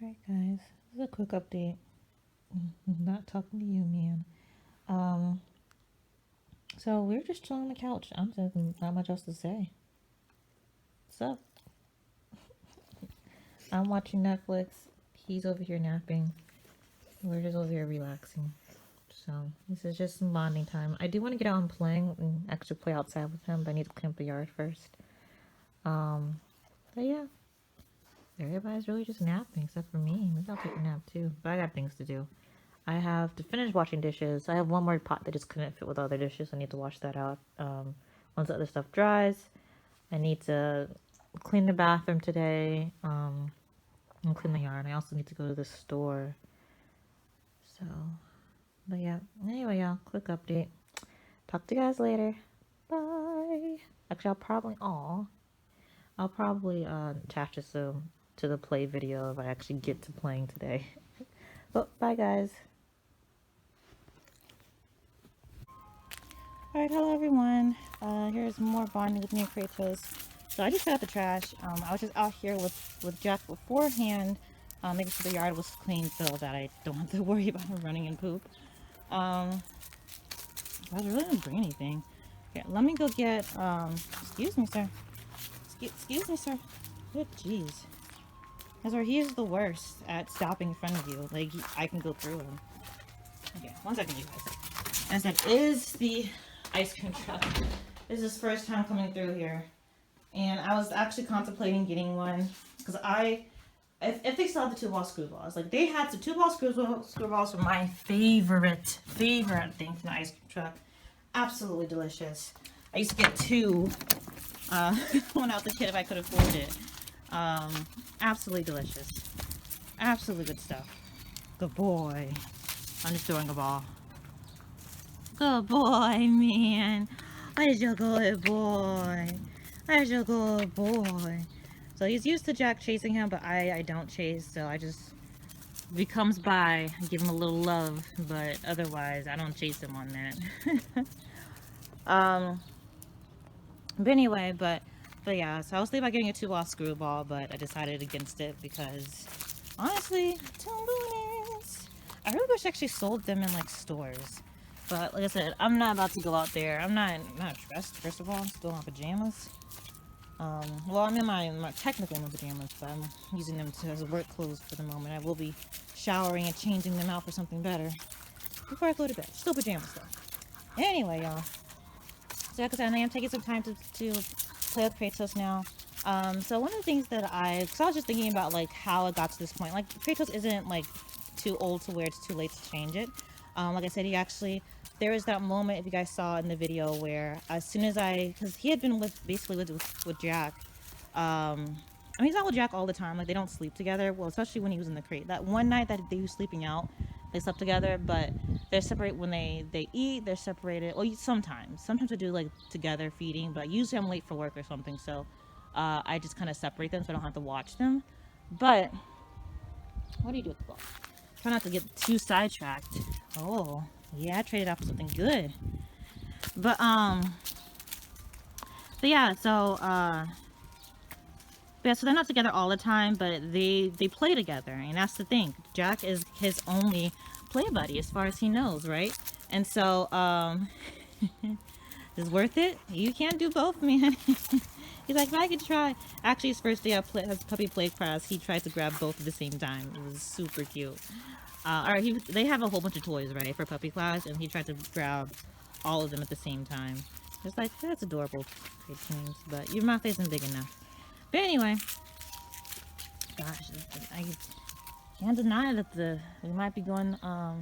Alright guys, this is a quick update. Not talking to you, man. Um, so we're just chilling on the couch. I'm just not much else to say. What's up? I'm watching Netflix. He's over here napping. We're just over here relaxing. So this is just some bonding time. I do want to get out and play and actually play outside with him, but I need to clean up the yard first. But yeah, everybody's really just napping except for me. Maybe I'll take a nap too. But I got things to do. I have to finish washing dishes. I have one more pot that just couldn't fit with other dishes. I need to wash that out. Once the other stuff dries, I need to clean the bathroom today. And clean the yard. I also need to go to the store. So, but yeah. Anyway, y'all, quick update. Talk to you guys later. Bye. Actually, I'll probably attach this to the play video if I actually get to playing today. But bye, guys. Alright, hello everyone. Here's more bonding with me and Kratos. So I just got out the trash. I was just out here with Jack beforehand, making sure the yard was clean so that I don't have to worry about him running and poop. I really didn't bring anything. Here, let me go get, excuse me, sir. Excuse me, sir. Good jeez. He is the worst at stopping in front of you. Like, I can go through him. Okay, one second, you guys. As that is the ice cream truck. This is his first time coming through here. And I was actually contemplating getting one. Because if they still have the 2-ball screwballs. Like, they had the 2-ball screwballs were my favorite thing from the ice cream truck. Absolutely delicious. I used to get 2 when I was a kid if I could afford it. Absolutely delicious. Absolutely good stuff. Good boy. I'm just throwing a ball. Good boy, man. Where's your good boy? Where's your good boy? So he's used to Jack chasing him, but I don't chase, so I just, if he comes by, I give him a little love, but otherwise I don't chase him on that. But anyway, but yeah, so I was thinking about getting a 2-ball screwball, but I decided against it because honestly, tomboonies. I really wish I actually sold them in like stores. But like I said, I'm not about to go out there. I'm not dressed, first of all. I'm still in pajamas. Well, I'm in my technically in my pajamas, but I'm using them as work clothes for the moment. I will be showering and changing them out for something better before I go to bed. Still pajamas though. Anyway, y'all. So like I said, I am taking some time to play with Kratos now. So one of the things that cause I was just thinking about like how it got to this point. Like Kratos isn't like too old to where it's too late to change it. Like I said, there was that moment, if you guys saw in the video, where as soon as because he had been basically with Jack. I mean, he's not with Jack all the time. Like, they don't sleep together. Well, especially when he was in the crate. That one night that they were sleeping out, they slept together, but they're separate when they eat. They're separated. Well, sometimes they do like together feeding, but usually I'm late for work or something, so I just kind of separate them so I don't have to watch them. But what do you do with the ball? Try not to get too sidetracked. Oh, yeah, I traded out for something good. But yeah, so yeah, so they're not together all the time, but they play together, and that's the thing. Jack is his only play buddy as far as he knows, right? And so it's worth it. You can't do both, man. He's like, if I could try. Actually, his first day of puppy play class, he tried to grab both at the same time. It was super cute. They have a whole bunch of toys, right, for puppy class, and he tried to grab all of them at the same time. It's like, that's adorable, but your mouth isn't big enough. But anyway, gosh, I can't deny that we might be going. I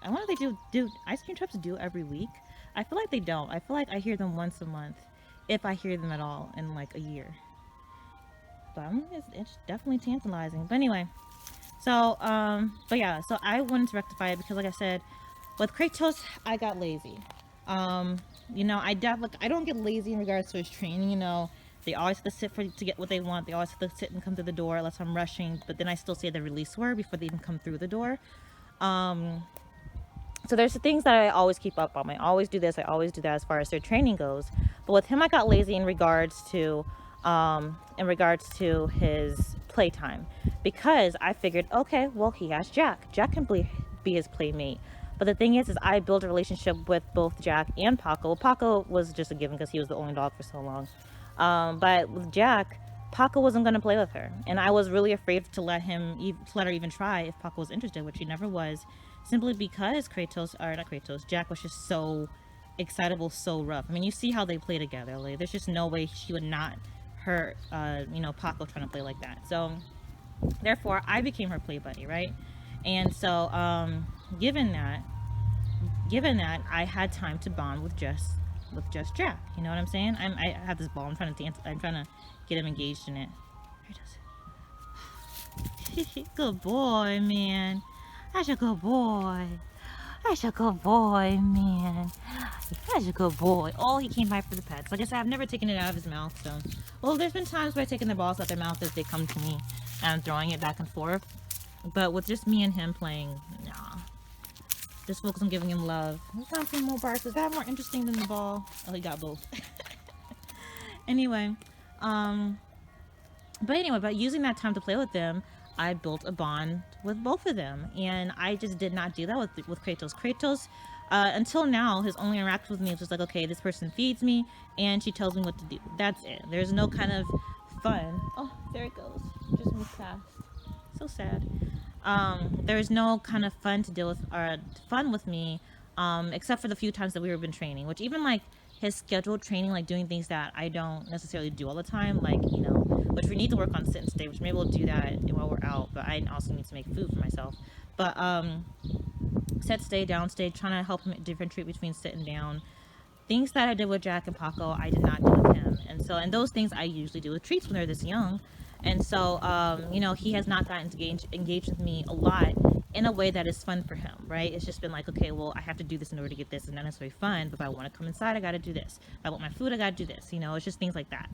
wonder if they do ice cream trips do every week. I feel like they don't. I feel like I hear them once a month, if I hear them at all in like a year. But it's definitely tantalizing. But anyway, so but yeah, so I wanted to rectify it because, like I said, with Kratos, I got lazy. You know, I don't get lazy in regards to his training. You know, they always have to sit to get what they want. They always have to sit and come through the door unless I'm rushing. But then I still say the release word before they even come through the door. So there's the things that I always keep up on. I always do this, I always do that as far as their training goes. But with him, I got lazy in regards to in regards to his playtime, because I figured, okay, well, he has Jack. Jack can be his playmate. But the thing is I built a relationship with both Jack and Paco. Paco was just a given because he was the only dog for so long. But with Jack, Paco wasn't going to play with her, and I was really afraid to let her even try if Paco was interested, which he never was, simply because Jack was just so excitable, so rough. I mean, you see how they play together. Like, there's just no way she would not hurt, Paco trying to play like that. So, therefore, I became her play buddy, right? And so, given that, I had time to bond with just Jack. You know what I'm saying? I have this ball. I'm trying to dance. I'm trying to get him engaged in it. Here it is. Good boy, man. That's a good boy. That's a good boy, man. That's a good boy. Oh, he came by for the pets. Like I said, I've never taken it out of his mouth. So, well, there's been times where I've taken the balls out of their mouth as they come to me, and I'm throwing it back and forth. But with just me and him playing, nah. Just focus on giving him love. Let's have some more barks. Is that more interesting than the ball? Oh, he got both. Anyway, but using that time to play with them, I built a bond with both of them, and I just did not do that with Kratos. Kratos, until now, his only interaction with me is just like, okay, this person feeds me, and she tells me what to do. That's it. There's no kind of fun. Oh, there it goes. Just moved past. So sad. There's no kind of fun to deal with, or fun with me, except for the few times that we've been training, which even like his scheduled training, like doing things that I don't necessarily do all the time, like, which we need to work on sit and stay, which maybe we'll do that while we're out, but I also need to make food for myself. But, sit, stay, down, stay, trying to help him differentiate between sit and down. Things that I did with Jack and Paco, I did not do with him. And those things I usually do with treats when they're this young. And so, he has not gotten engaged with me a lot in a way that is fun for him, right? It's just been like, okay, well, I have to do this in order to get this, and not necessarily fun, but if I want to come inside, I got to do this. If I want my food, I got to do this. It's just things like that.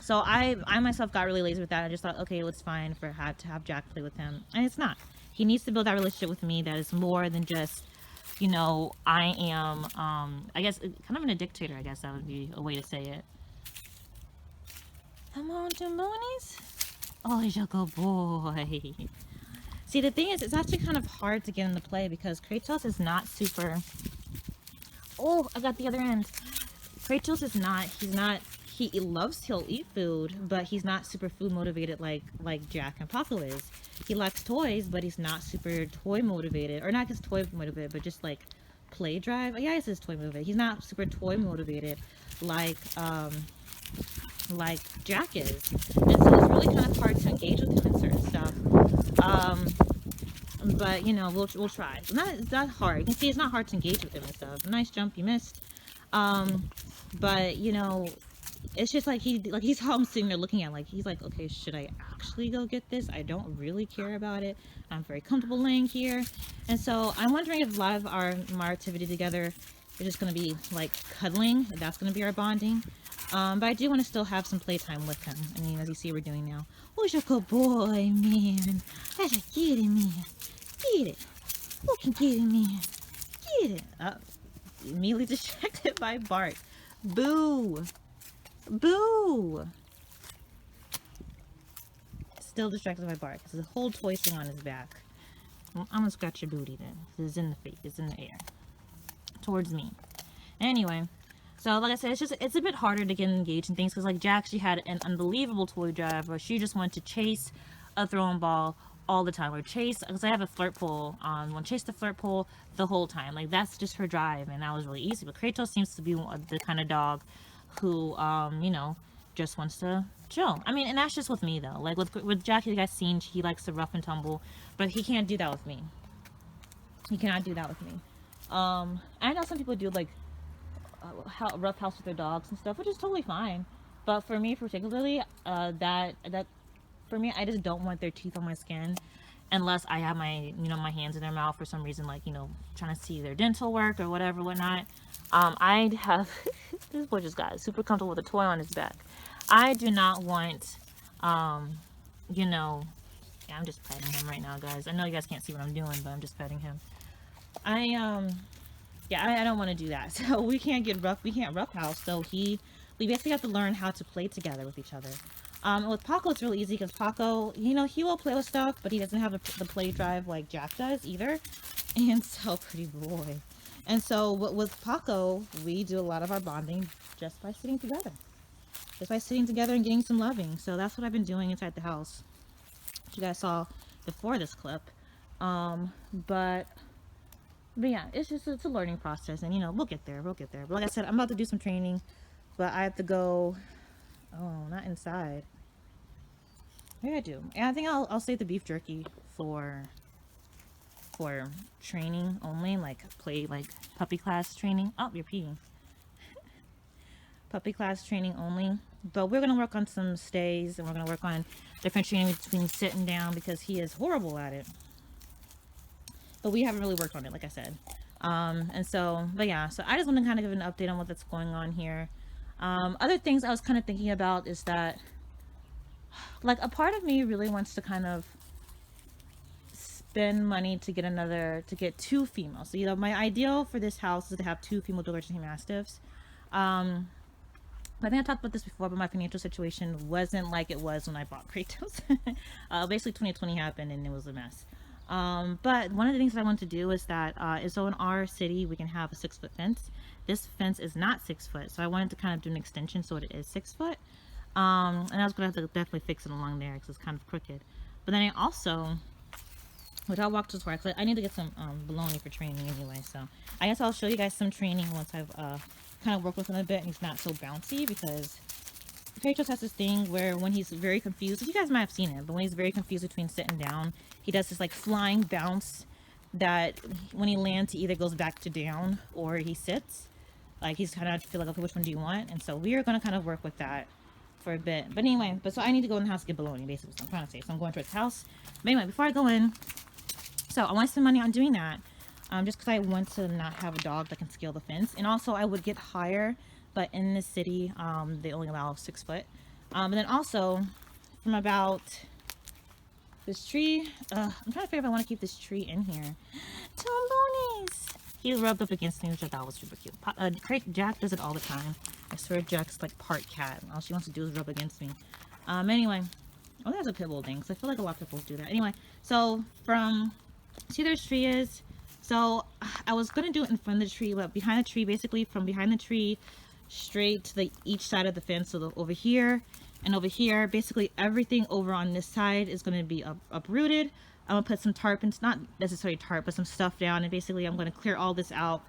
So I myself got really lazy with that. I just thought, okay, it's fine to have Jack play with him. And it's not. He needs to build that relationship with me that is more than just, I am, I guess, kind of a dictator, I guess that would be a way to say it. Come on, Jimonies. Oh, he's a good boy. See, the thing is, it's actually kind of hard to get into play because Kratos is not super... Oh, I got the other end. Kratos is not, he'll eat food, but he's not super food motivated like Jack and Paco is. He likes toys, but he's not super toy motivated. Or not just toy motivated, but just like play drive. Yeah, it says toy motivated. He's not super toy motivated like Jack is. And so it's really kind of hard to engage with him in certain stuff. But we'll try. It's not hard. You can see it's not hard to engage with him and stuff. Nice jump, you missed. But it's just like he's how I'm sitting there looking at, like, he's like, okay, should I actually go get this? I don't really care about it. I'm very comfortable laying here. And so I'm wondering if a lot of our activity together is just going to be like cuddling. If that's going to be our bonding. But I do want to still have some playtime with him. I mean, as you see, we're doing now. Oh, he's a good boy, man. That's a kitty, man. Get it. Who can get it, man? Get it. Immediately distracted by Bart. Boo. Boo. Still distracted by Bart because the whole toy thing on his back. Well, I'm gonna scratch your booty then. It's in the face. It's in the air. Towards me. Anyway. So, like I said, it's a bit harder to get engaged in things because, like, Jack, she had an unbelievable toy drive where she just wanted to chase a throwing ball all the time, or chase, because I have a flirt pole on, want to chase the flirt pole the whole time. Like, that's just her drive, and that was really easy. But Kratos seems to be the kind of dog who, just wants to chill. I mean, and that's just with me, though. Like, with Jack, you guys seen, he likes to rough and tumble, but he can't do that with me. He cannot do that with me. I know some people do, like, rough house with their dogs and stuff, which is totally fine. But for me particularly, for me, I just don't want their teeth on my skin unless I have my, my hands in their mouth for some reason, like, trying to see their dental work or whatnot. I have, this boy just got super comfortable with a toy on his back. I do not want, yeah, I'm just petting him right now, guys. I know you guys can't see what I'm doing, but I'm just petting him. Yeah, I don't want to do that. So we can't roughhouse. So he we basically have to learn how to play together with each other. With Paco, it's really easy because Paco, you know, he will play with stuff, but he doesn't have the play drive like Jack does either. And so, pretty boy. And so, with Paco, we do a lot of our bonding just by sitting together. Just by sitting together and getting some loving. So that's what I've been doing inside the house. Which you guys saw before this clip. But yeah, it's a learning process, and you know, we'll get there. But like I said, I'm about to do some training, but I have to go. Oh, not inside. Maybe I do. And I think I'll save the beef jerky for training only, like puppy class training. Oh, you're peeing. Puppy class training only. But we're gonna work on some stays, and we're gonna work on different training between sitting down because he is horrible at it. But we haven't really worked on it, like I said. And so, but yeah, so I just want to kind of give an update on what's going on here. Other things I was kind of thinking about is that, like, a part of me really wants to kind of spend money to get two females. So, you know, my ideal for this house is to have 2 female Dogo Argentino Mastiffs. I think I talked about this before, but my financial situation wasn't like it was when I bought Kratos. Basically, 2020 happened and it was a mess. But one of the things that I want to do is that, so in our city, we can have a 6-foot fence. This fence is not 6 foot, so I wanted to kind of do an extension so it is 6 foot. And I was going to have to definitely fix it along there because it's kind of crooked. But then I also, which I'll walk to this where I need to get some bologna for training anyway. So I guess I'll show you guys some training once I've kind of worked with him a bit and he's not so bouncy, because Kratos has this thing where when he's very confused, you guys might have seen it, but when he's very confused between sitting down, he does this like flying bounce that when he lands, he either goes back to down or he sits. Like he's kind of feel like, okay, which one do you want? And so we are going to kind of work with that for a bit. But anyway, so I need to go in the house to get bologna, basically, what I'm trying to say. So I'm going towards the house. But anyway, before I go in, so I want to spend money on doing that. Just because I want to not have a dog that can scale the fence. And also I would get higher, but in this city, they only allow 6 foot. And then also from about this tree, I'm trying to figure if I want to keep this tree in here. Tombonis! He rubbed up against me, which I thought was super cute. Jack does it all the time. I swear Jack's like part cat. All she wants to do is rub against me. Anyway, oh, there's a Pitbull thing, because I feel like a lot of Pitbulls do that. Anyway, so see where this tree is? So I was going to do it in front of the tree, but behind the tree, basically from behind the tree straight to each side of the fence. So over here and over here, basically everything over on this side is going to be uprooted. I'm going to put some tarp, and not necessarily tarp, but some stuff down, and basically I'm going to clear all this out,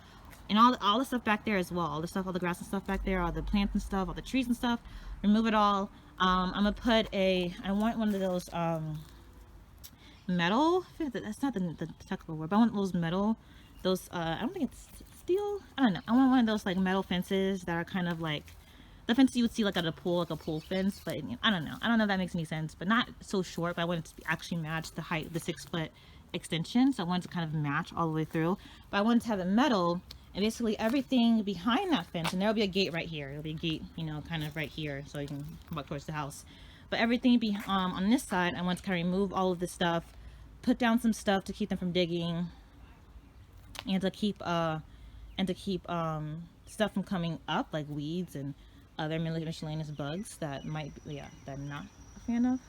and all the stuff back there as well, all the stuff, all the grass and stuff back there, all the plants and stuff, all the trees and stuff, remove it all. I'm going to put I want one of those metal, that's not the technical word, but I want those metal, I don't think it's steel, I don't know, I want one of those like metal fences that are kind of like the fence you would see like at a pool, like a pool fence, but I don't know if that makes any sense, but not so short, but I want it to actually match the height, the 6 foot extension, so I wanted to kind of match all the way through, but I wanted to have it metal, and basically everything behind that fence, and there'll be a gate right here, there'll be a gate, you know, kind of right here, so you can come back towards the house, but everything on this side, I want to kind of remove all of this stuff, put down some stuff to keep them from digging, and to keep stuff from coming up, like weeds and other miscellaneous bugs that might be, that I'm not a fan of.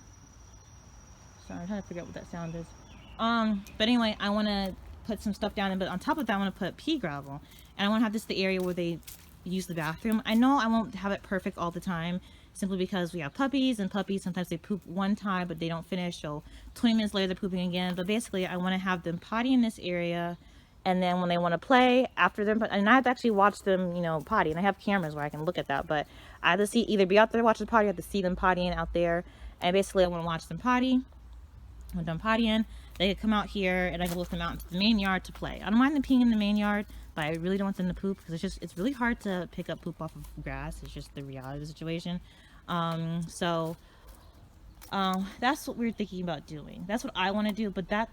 Sorry, I'm trying to figure out what that sound is. But anyway, I want to put some stuff down, but on top of that I want to put pea gravel, and I want to have this the area where they use the bathroom. I know I won't have it perfect all the time, simply because we have puppies, and puppies sometimes they poop one time but they don't finish, so 20 minutes later they're pooping again. But basically I want to have them potty in this area, and then when they want to play after them, and I have to actually watch them, you know, potty, and I have cameras where I can look at that, but I have to see, either be out there watching the potty, I have to see them pottying out there, and basically I want to watch them potty. When done pottying, they can come out here, and I can lift them out into the main yard to play. I don't mind them peeing in the main yard, but I really don't want them to poop, because it's really hard to pick up poop off of grass. It's just the reality of the situation. That's what we're thinking about doing. That's what I want to do, but that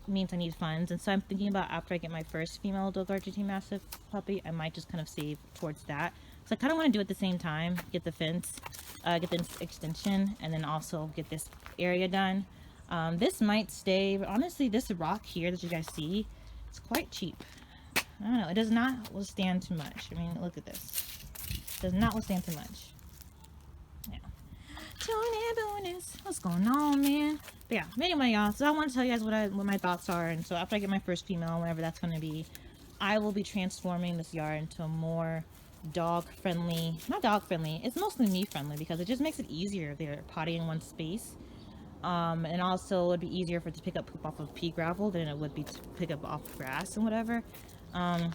means I need funds, and so I'm thinking about, after I get my first female Dogo Argentino Mastiff puppy, I might just kind of save towards that. So I kind of want to do it at the same time, get the fence, get the extension, and then also get this area done. This might stay, but honestly this rock here that you guys see, it's quite cheap. I don't know, it does not withstand too much. I mean, look at this, it does not withstand too much. bonus. What's going on, man? But yeah, anyway, y'all. So I want to tell you guys what my thoughts are. And so after I get my first female, whenever that's going to be, I will be transforming this yard into a more dog friendly. Not dog friendly. It's mostly me friendly because it just makes it easier if they're potty in one space. And also it'd be easier for it to pick up poop off of pea gravel than it would be to pick up off grass and whatever. And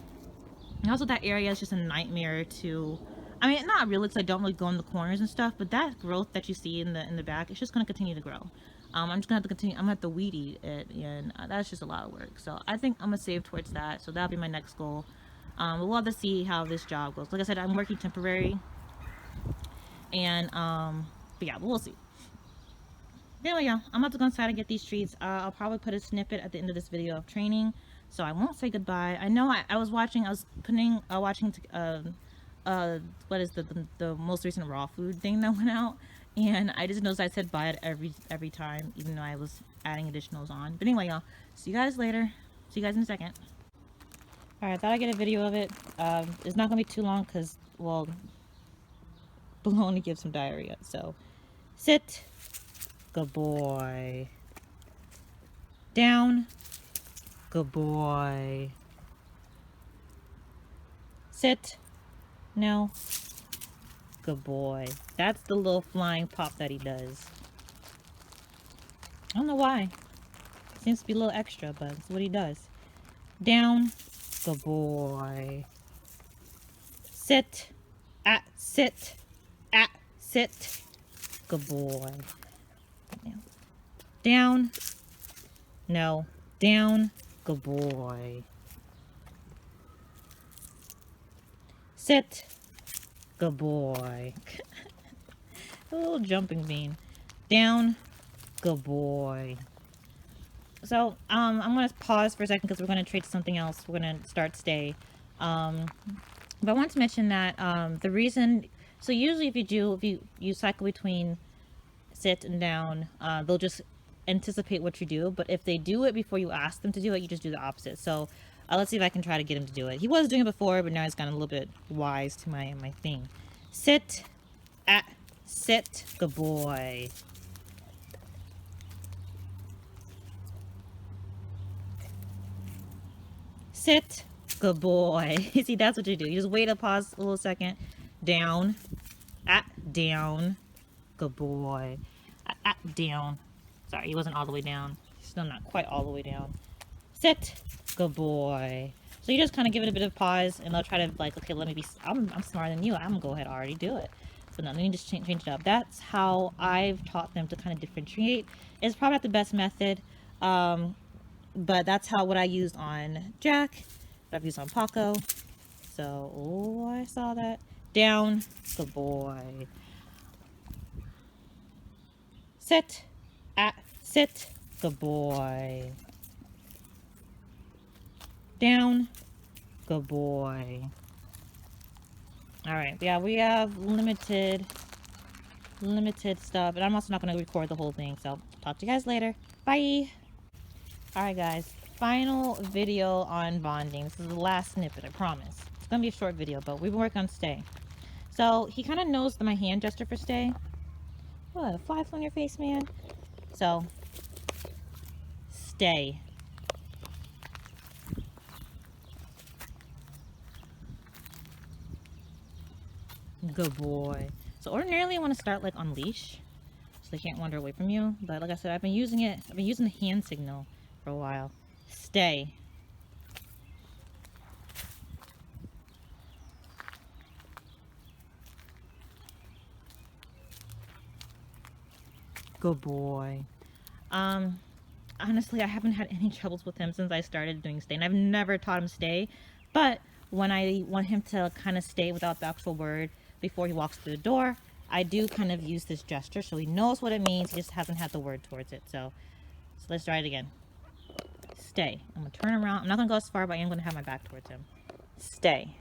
also that area is just a nightmare to, I mean, not really, because I don't really go in the corners and stuff, but that growth that you see in the back, it's just going to continue to grow. I'm just going to have to continue, I'm going to have to weed eat it, and that's just a lot of work. So I think I'm going to save towards that, so that'll be my next goal. We'll have to see how this job goes. Like I said, I'm working temporary, and, but yeah, we'll see. Anyway, yeah, I'm about to go inside and get these treats. I'll probably put a snippet at the end of this video of training, so I won't say goodbye. I know I was watching what is the most recent raw food thing that went out, and I just noticed I said bye at every time, even though I was adding additionals on. But anyway, y'all, see you guys later. See you guys in a second. All right, I thought I'd get a video of it. It's not gonna be too long because, well, bologna gives some diarrhea. So sit. Good boy. Down. Good boy. Sit. No. Good boy. That's the little flying pop that he does. I don't know why. Seems to be a little extra, but that's what he does. Down. Good boy. Sit. Sit. Sit. Good boy. Down. No. Down. Good boy. Sit. Good boy. A little jumping bean. Down. Good boy. So, I'm going to pause for a second because we're going to trade something else. We're going to start stay. But I want to mention that, the reason, so usually if you cycle between sit and down, they'll just anticipate what you do, but if they do it before you ask them to do it, you just do the opposite. So let's see if I can try to get him to do it. He was doing it before, but now he's gotten a little bit wise to my thing. Sit. Sit. Good boy. Sit. Good boy. See, that's what you do. You just wait a pause a little second. Down. Down. Good boy. Down. Sorry, he wasn't all the way down. He's still not quite all the way down. Sit. Good boy. So you just kind of give it a bit of pause, and they'll try to, like, okay, let me be, I'm smarter than you. I'm gonna go ahead and already do it. So now let me just change it up. That's how I've taught them to kind of differentiate. It's probably not the best method, but that's what I used on Jack, what I've used on Paco. So, oh, I saw that. Down. Good boy. Sit. Sit. Good boy. Down. Good boy. Alright, yeah, we have limited stuff, but I'm also not going to record the whole thing, so talk to you guys later. Bye! Alright guys, final video on bonding. This is the last snippet, I promise. It's going to be a short video, but we've been working on stay. So, he kind of knows my hand gesture for stay. What, a fly flew on your face, man? So, stay. Good boy. So ordinarily I want to start like on leash, so they can't wander away from you. But like I said, I've been using the hand signal for a while. Stay. Good boy. Honestly, I haven't had any troubles with him since I started doing stay, and I've never taught him stay. But when I want him to kind of stay without the actual word before he walks through the door, I do kind of use this gesture so he knows what it means. He just hasn't had the word towards it. So let's try it again. Stay. I'm gonna turn around. I'm not gonna go as far, but I am gonna have my back towards him. Stay.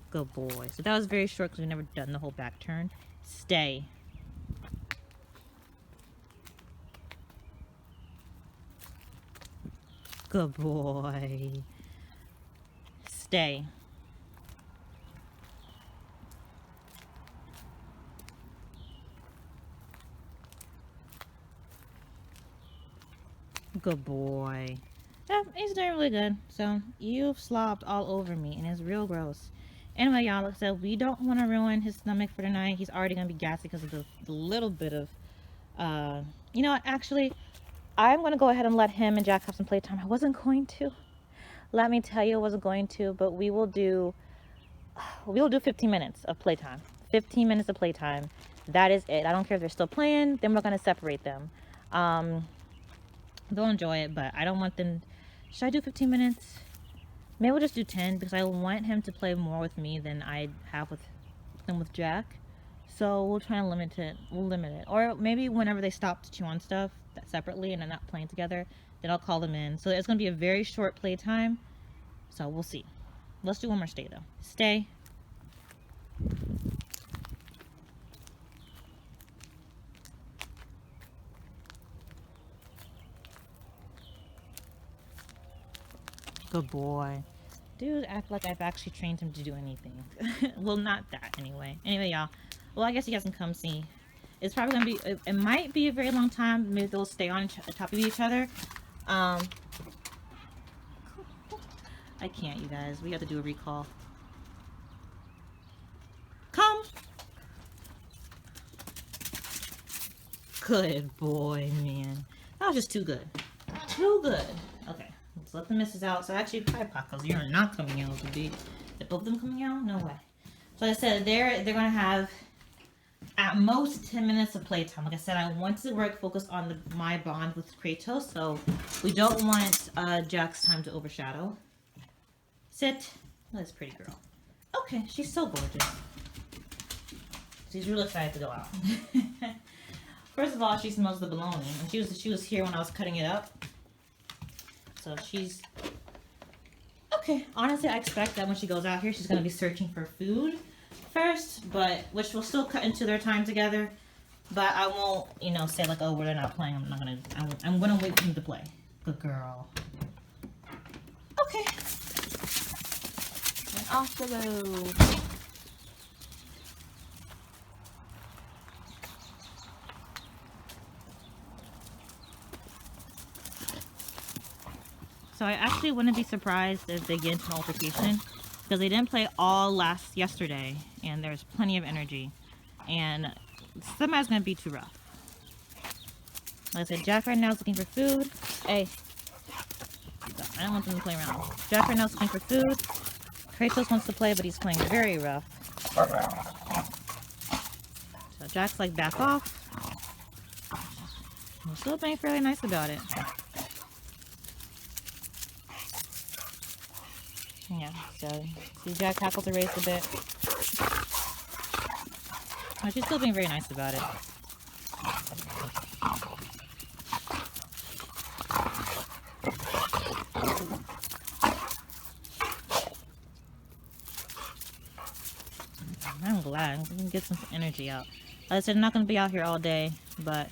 Good boy. So that was very short because we've never done the whole back turn. Stay. Good boy. Stay. Good boy. Yeah, he's doing really good. So you've slobbed all over me, and it's real gross. Anyway, y'all, like I said, we don't want to ruin his stomach for tonight. He's already gonna be gassy because of the little bit of, you know what? Actually, I'm gonna go ahead and let him and Jack have some playtime. I wasn't going to. Let me tell you, I wasn't going to, but we will do 15 minutes of playtime. 15 minutes of playtime. That is it. I don't care if they're still playing. Then we're gonna separate them. They'll enjoy it, but I don't want them. Should I do 15 minutes? Maybe we'll just do 10 because I want him to play more with me than I have with them with Jack. So we'll try to limit it. We'll limit it. Or maybe whenever they stop to chew on stuff separately and they're not playing together, then I'll call them in. So it's going to be a very short playtime. So we'll see. Let's do one more stay though. Stay. Good boy. Dude, act like I've actually trained him to do anything. Well, not that anyway. Anyway, y'all. Well, I guess you guys can come see. It's probably gonna be. It might be a very long time. Maybe they'll stay on top of each other. I can't, you guys. We have to do a recall. Come. Good boy, man. That was just too good. Too good. Okay. Let's let the misses out. So actually, hi Paco, you're not coming out today. Are both of them coming out? No way. So like I said, they're gonna have at most 10 minutes of playtime. Like I said, I want to focus on my bond with Kratos, so we don't want Jack's time to overshadow. Sit. That's a pretty girl. Okay, she's so gorgeous. She's really excited to go out. First of all, she smells the bologna, and she was here when I was cutting it up. So she's okay. Honestly, I expect that when she goes out here, she's gonna be searching for food first, but which will still cut into their time together. But I won't, you know, say like, oh, well, they're not playing. I'm gonna wait for them to play. Good girl. Okay. And off to go. So I actually wouldn't be surprised if they get into an altercation because they didn't play all yesterday and there's plenty of energy and somebody's gonna be too rough. Like I said, Jack right now is looking for food. Hey, I don't want them to play around. Jack right now is looking for food. Kratos wants to play, but he's playing very rough. So Jack's like, back off. We're still being fairly nice about it. Yeah, so see Jack tackles the race a bit. Oh, she's still being very nice about it. I'm glad. I can get some energy out. Like I said, I'm not going to be out here all day, but...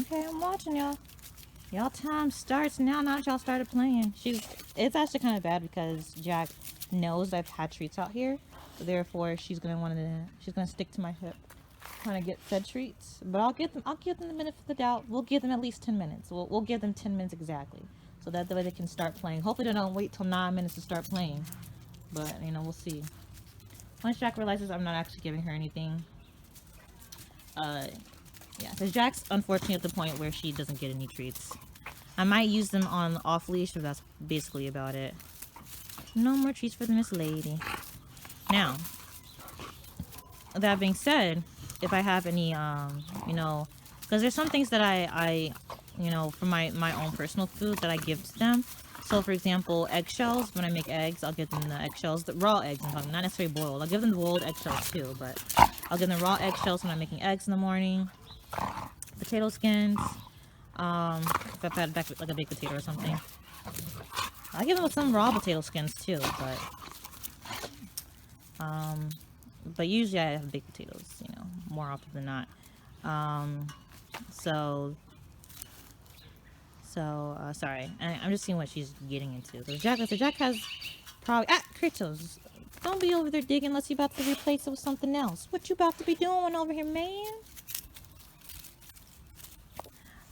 Okay, I'm watching y'all. Y'all time starts now that y'all started playing. It's actually kind of bad because Jack knows I've had treats out here. So therefore, she's gonna stick to my hip, trying to get fed treats. But I'll give them the benefit of the doubt. We'll give them at least 10 minutes. We'll give them 10 minutes exactly, so that the way they can start playing. Hopefully, they don't wait till 9 minutes to start playing. But you know, we'll see. Once Jack realizes I'm not actually giving her anything, yeah, because Jack's unfortunately at the point where she doesn't get any treats. I might use them on off leash, but that's basically about it. No more treats for the Miss Lady. Now, that being said, if I have any, you know, because there's some things that I you know, for my own personal food that I give to them. So, for example, eggshells. When I make eggs, I'll give them the eggshells, the raw eggs. I'm talking, not necessarily boiled. I'll give them the boiled eggshells too, but I'll give them raw eggshells when I'm making eggs in the morning. Potato skins. If I've had like a baked potato or something. I give them some raw potato skins too, but usually I have baked potatoes, you know, more often than not. Sorry, I'm just seeing what she's getting into. So Jack has probably Kratos. Don't be over there digging unless you're about to replace it with something else. What you about to be doing over here, man?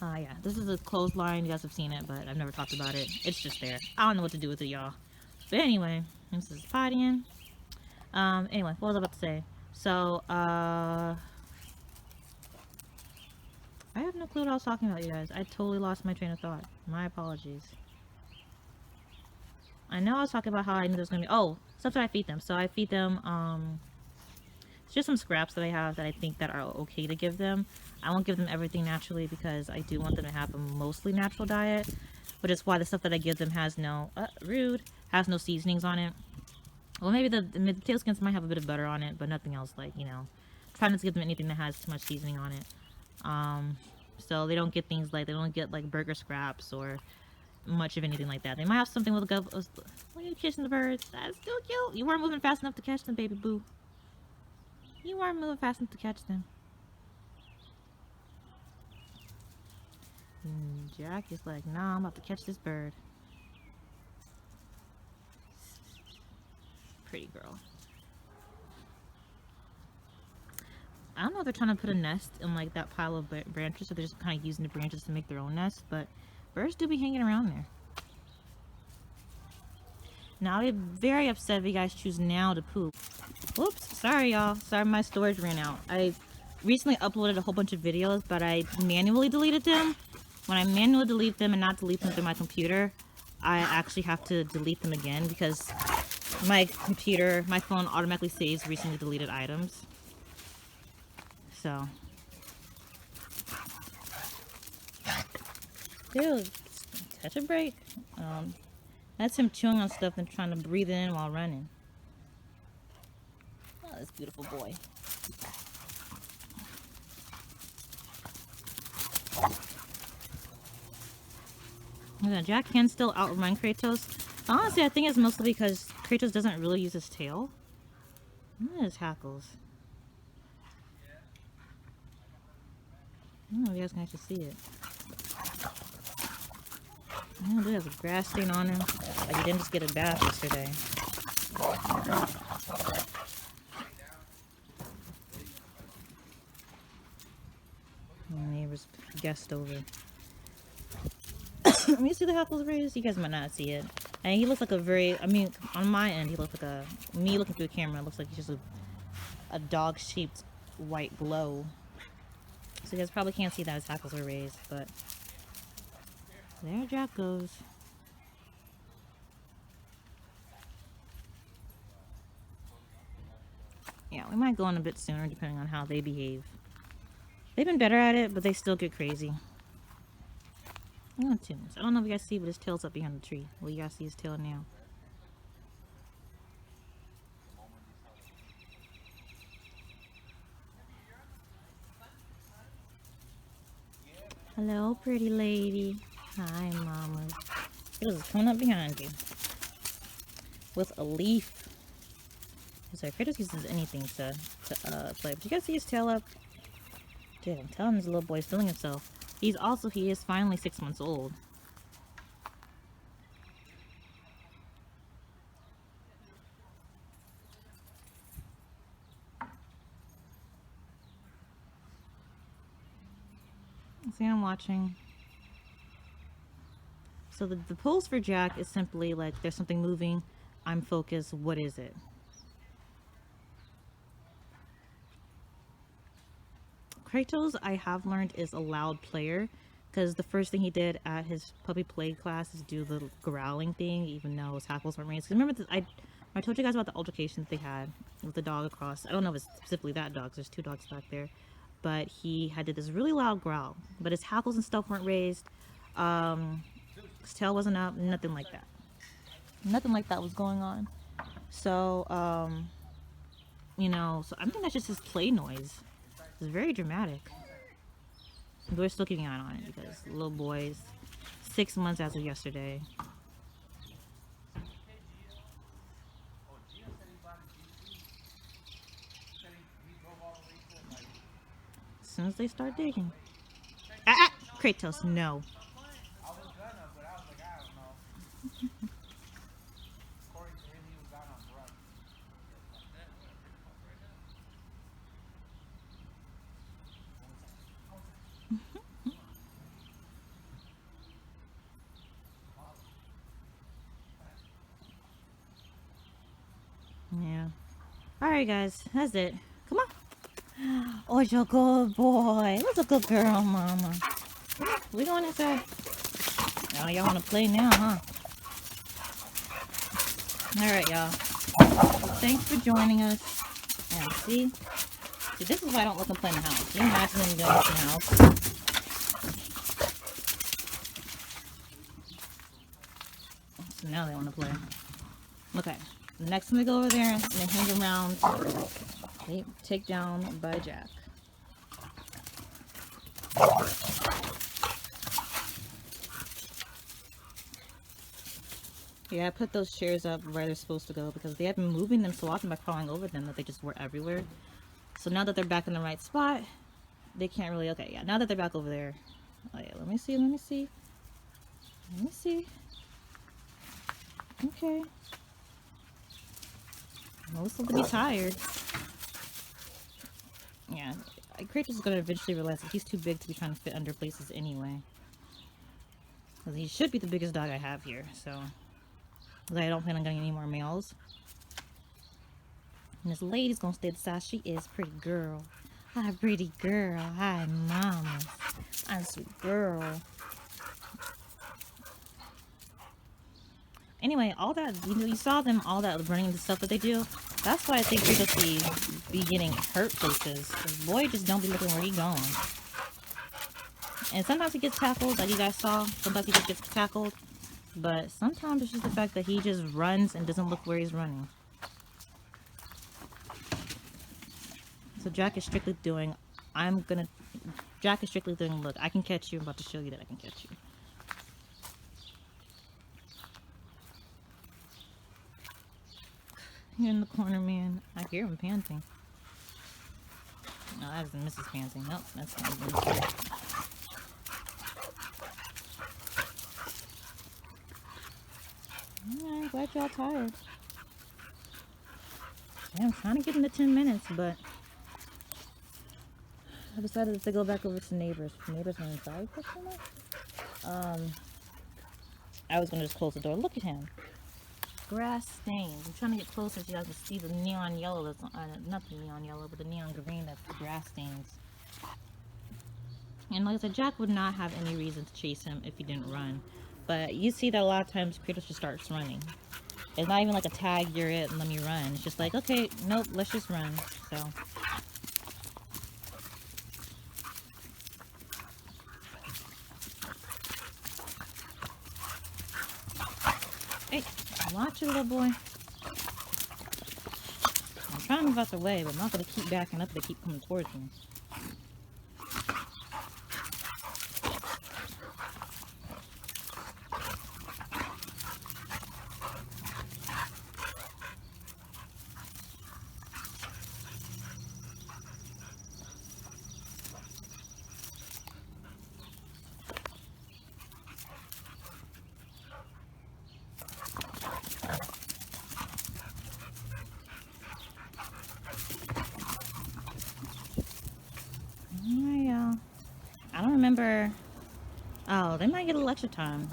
Yeah, this is a clothesline. You guys have seen it, but I've never talked about it. It's just there. I don't know what to do with it, y'all. But anyway, this is pottying. Anyway, what was I about to say? So, I have no clue what I was talking about, you guys. I totally lost my train of thought. My apologies. I know I was talking about how I knew there was gonna be, oh, stuff that I feed them. So I feed them, it's just some scraps that I have that I think that are okay to give them. I won't give them everything naturally because I do want them to have a mostly natural diet, but it's why the stuff that I give them has no, has no seasonings on it. Well, maybe the tail skins might have a bit of butter on it, but nothing else, like, you know, try not to give them anything that has too much seasoning on it. So they don't get things like, they don't get like burger scraps or much of anything like that. They might have something with a gov. What are you kissing the birds? That's still cute. You weren't moving fast enough to catch them, baby boo. You weren't moving fast enough to catch them. Jack is like, nah, I'm about to catch this bird. Pretty girl. I don't know if they're trying to put a nest in like that pile of branches, so they're just kind of using the branches to make their own nest, but birds do be hanging around there. Now I'll be very upset if you guys choose now to poop. Whoops, sorry y'all. Sorry my storage ran out. I recently uploaded a whole bunch of videos, but I manually deleted them. When I manually delete them and not delete them through my computer, I actually have to delete them again because my computer, my phone automatically saves recently deleted items. So. Dude, catch a break. That's him chewing on stuff and trying to breathe it in while running. Oh, this beautiful boy. Yeah, Jack can still outrun Kratos. Honestly, I think it's mostly because Kratos doesn't really use his tail. Look at his hackles. I don't know if you guys can actually see it. Oh, dude has a grass stain on him. Like he didn't just get a bath yesterday. My neighbor's guest over. Let me see the hackles raised. You guys might not see it. And he looks like a very, I mean, on my end, he looks like a, me looking through the camera, it looks like he's just a dog-shaped white glow. So you guys probably can't see that his hackles are raised, but there Jack goes. Yeah, we might go on a bit sooner depending on how they behave. They've been better at it, but they still get crazy. I don't know if you guys see, but his tail's up behind the tree. Well, you guys see his tail now. Hello, pretty lady. Hi, mama. It was coming up behind you with a leaf. Sorry, Kratos uses anything to play. But you guys see his tail up? Dude, I'm telling this little boy's feeling himself. He is finally 6 months old. See, I'm watching. So the pose for Jack is simply like, there's something moving, I'm focused, what is it? Kratos, I have learned, is a loud player, because the first thing he did at his puppy play class is do the growling thing, even though his hackles weren't raised. Remember, I told you guys about the altercation that they had with the dog across. I don't know if it's specifically that dog, there's 2 dogs back there. But he had did this really loud growl. But his hackles and stuff weren't raised. His tail wasn't up, nothing like that. Nothing like that was going on. So, you know, so I think that's just his play noise. It's very dramatic. But we're still keeping an eye on it because the little boy's 6 months as of yesterday. As soon as they start digging. Kratos, no. Alright guys, that's it. Come on. Oh, you're a good boy. That's a good girl, mama. We going inside. Oh, y'all want to play now, huh? Alright, y'all. Thanks for joining us. And see, this is why I don't let them play in the house. Can you imagine them doing this in the house? So now they want to play. Okay. Next time they go over there and they hang around, they take down by Jack. Yeah, I put those chairs up where they're supposed to go because they have been moving them so often by crawling over them that they just were everywhere. So now that they're back in the right spot, they can't really... Okay, yeah, now that they're back over there... Oh yeah, let me see. Okay. Most of them be tired. Yeah, Kratos is going to eventually realize that he's too big to be trying to fit under places anyway. Because he should be the biggest dog I have here, so... I don't plan on getting any more males. And this lady's gonna stay the size she is. Pretty girl. Hi, pretty girl. Hi, mama. I'm a sweet girl. Anyway, all that, you saw them, all that running the stuff that they do. That's why I think Kratos be getting hurt places. The boy just don't be looking where he going. And sometimes he gets tackled, like you guys saw. Sometimes he just gets tackled. But sometimes it's just the fact that he just runs and doesn't look where he's running. So Jack is strictly doing, look, I can catch you. I'm about to show you that I can catch you. You're in the corner, man. I hear him panting. No, that isn't Mrs. Panting. Nope, that's not even. Alright, glad y'all tired. Yeah, I'm trying to get into 10 minutes, but I decided to go back over to neighbors. Neighbors are inside, I was gonna just close the door. Look at him. Grass stains. I'm trying to get closer so you guys can see the neon yellow that's not the neon yellow, but the neon green that's the grass stains. And like I said, Jack would not have any reason to chase him if he didn't run. But you see that a lot of times Kratos just starts running. It's not even like a tag, you're it, and let me run. It's just like, okay, nope, let's just run. So. Hey, watch it, little boy. I'm trying to move out the way, but I'm not going to keep backing up. They keep coming towards me. Oh, they might get a little extra time.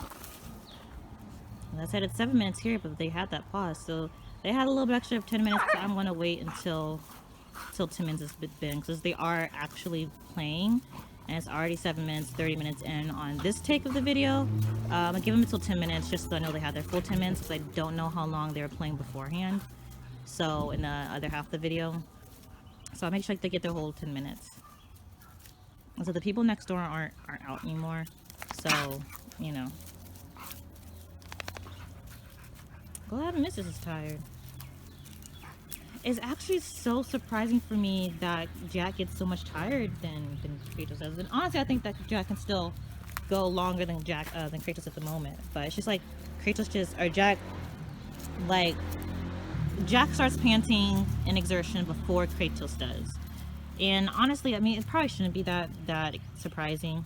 As I said, it's 7 minutes here, but they had that pause, so they had a little bit extra of 10 minutes. So I'm going to wait until 10 minutes has been, because they are actually playing, and it's already 7 minutes, 30 minutes in on this take of the video. I'll give them until 10 minutes, just so I know they have their full 10 minutes, because I don't know how long they were playing beforehand. So in the other half of the video, so I'll make sure they get their whole 10 minutes. So the people next door aren't out anymore. So, you know. Glad Mrs. is tired. It's actually so surprising for me that Jack gets so much tired than Kratos does. And honestly, I think that Jack can still go longer than Kratos at the moment. But it's just like Jack starts panting and exertion before Kratos does. And honestly, I mean, it probably shouldn't be that surprising.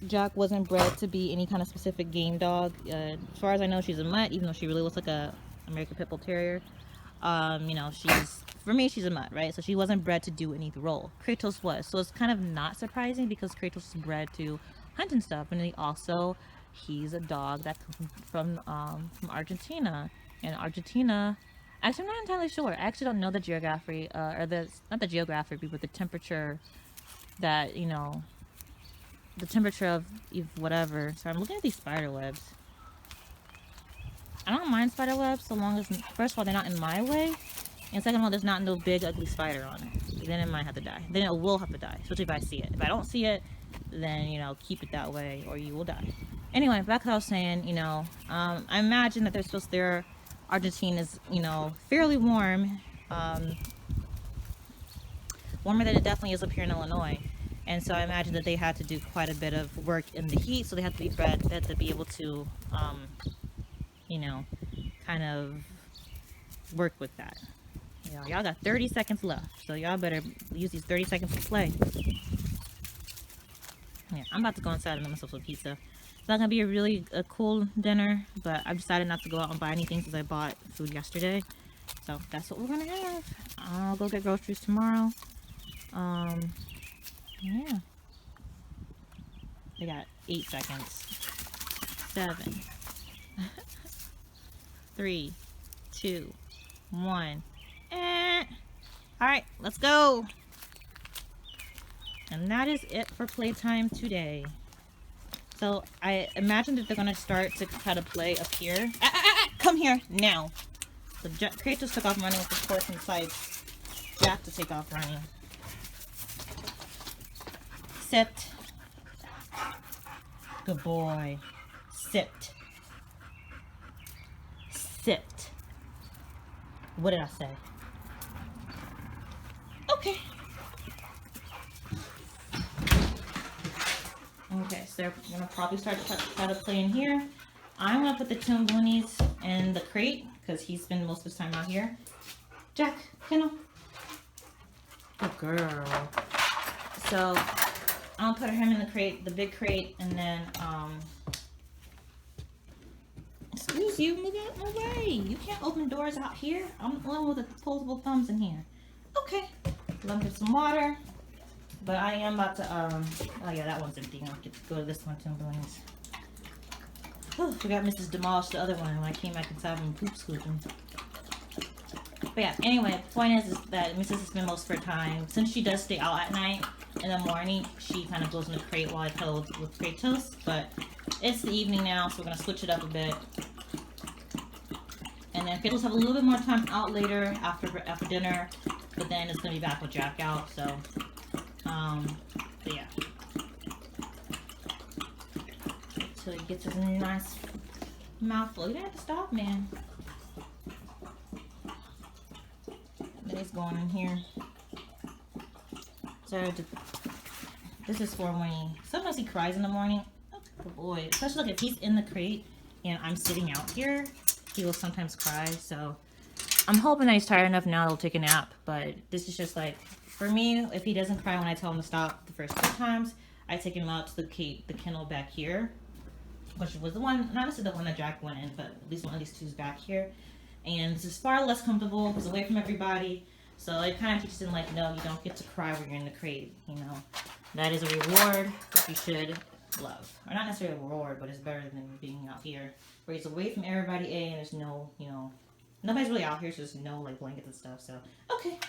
Jack wasn't bred to be any kind of specific game dog. As far as I know, she's a mutt, even though she really looks like a American Pitbull Terrier. You know, for me, she's a mutt, right? So she wasn't bred to do any role. Kratos was. So it's kind of not surprising because Kratos is bred to hunt and stuff. And he's a dog that comes from Argentina. And Argentina Actually, I'm not entirely sure. I actually don't know the geography, or the, not the geography, but the temperature that, you know, the temperature of whatever. So I'm looking at these spider webs. I don't mind spider webs so long as, first of all, they're not in my way, and second of all, there's not no big ugly spider on it. Then it might have to die. Then it will have to die, especially if I see it. If I don't see it, then, you know, keep it that way or you will die. Anyway, back to what I was saying, you know, I imagine that they're supposed to, their Argentina is, you know, fairly warm, warmer than it definitely is up here in Illinois. And so I imagine that they had to do quite a bit of work in the heat, so they have to be bred, they had to be able to, you know, kind of work with that. You know, y'all got 30 seconds left, so y'all better use these 30 seconds to play. Yeah, I'm about to go inside and make myself some pizza. It's not gonna be a really cool dinner, but I've decided not to go out and buy anything since I bought food yesterday. So that's what we're gonna have. I'll go get groceries tomorrow. Yeah. I got 8 seconds. 7. 3, 2, 1. Alright, let's go. And that is it for playtime today. So I imagine that they're gonna start to try to play up here. Come here now. So Kratos took off running with the horse inside. Jack to take off running. Sit. Good boy. Sit. Sit. What did I say? Okay. Okay, so they're gonna probably start to try to play in here. I'm gonna put the Toon Boonies in the crate because he's spent most of his time out here. Jack, Kendall. Good girl. So I'll put him in the crate, the big crate, and then excuse you, move out my way. You can't open doors out here. I'm the one with the opposable thumbs in here. Okay. Let me get some water. But I am about to, oh yeah, that one's empty. I'll get to go to this one too. Oh, forgot Mrs. demolished the other one when I came back inside and poop scooping. But yeah, anyway, the point is that Mrs. has spent most of her time, since she does stay out at night, in the morning, she kind of goes in the crate while I cuddle with Kratos. But it's the evening now, so we're going to switch it up a bit. And then Kratos have a little bit more time out later after dinner, but then it's going to be back with Jack out, so... but yeah. So he gets his nice mouthful. You don't have to stop, man. Then he's going in here. So this is for when sometimes he cries in the morning. Oh, good boy. Especially like if he's in the crate and I'm sitting out here, he will sometimes cry. So I'm hoping that he's tired enough now he'll take a nap. But this is just like, for me, if he doesn't cry when I tell him to stop the first 2 times, I take him out to the kennel back here, which was the one, not necessarily the one that Jack went in, but at least one of these 2's back here. And this is far less comfortable, it's away from everybody, so it kind of teaches him, like, no, you don't get to cry when you're in the crate, you know. That is a reward that you should love. Or not necessarily a reward, but it's better than being out here, where he's away from everybody, and there's no, you know, nobody's really out here, so there's no, like, blankets and stuff, so, okay.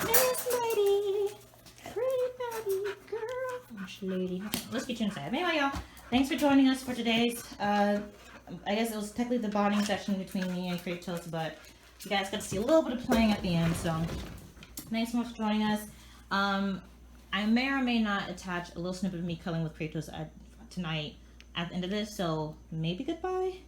Nice lady, pretty baby girl. Gosh, lady. Okay, let's get you inside. Anyway, y'all, thanks for joining us for today's. I guess it was technically the bonding session between me and Kratos, but you guys got to see a little bit of playing at the end. So, thanks so much for joining us. I may or may not attach a little snippet of me cuddling with Kratos tonight at the end of this. So maybe goodbye.